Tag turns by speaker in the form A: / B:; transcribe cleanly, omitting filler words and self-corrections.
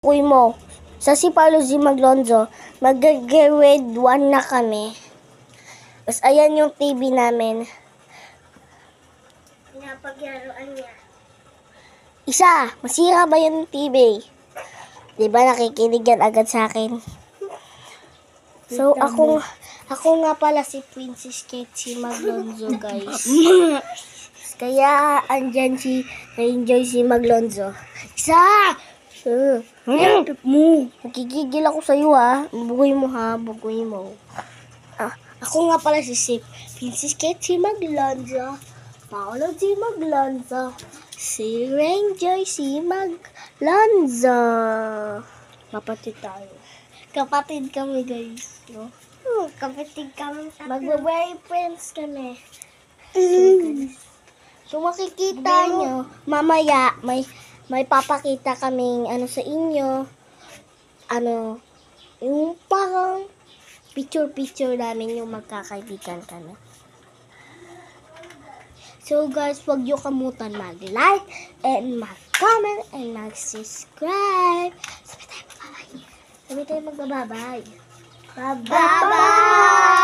A: Uy mo, sa si Paulo Z. Maglonzo, mag-grade 1 na kami. Tapos ayan yung TV namin. Pinapaglaruan niya. Isa, masira ba yung TV? Diba nakikinig yan agad sa akin? So, ako nga pala si Princess Kate si Maglonzo, guys. Kaya, andyan si Ranger si Maglonzo. Isa! Mo. Nagigigil ako sa'yo, ha. Bugoy mo, ha. Bugoy mo. Ako nga pala si Princess Kate si Maglonzo. Paulo si Maglonzo. Si Ranger si Maglonzo. Kapatid tayo. Kapatid kami, guys. No? Kapatid kami. Magbe-very friends kami. So, makikita nyo, mamaya, may papakita kaming sa inyo. Yung parang picture namin yung magkakaibigan kami. So, guys, huwag nyo kamutan mag-like and mag-comment and mag-subscribe. Sabi tayo magbabay. Bye-bye!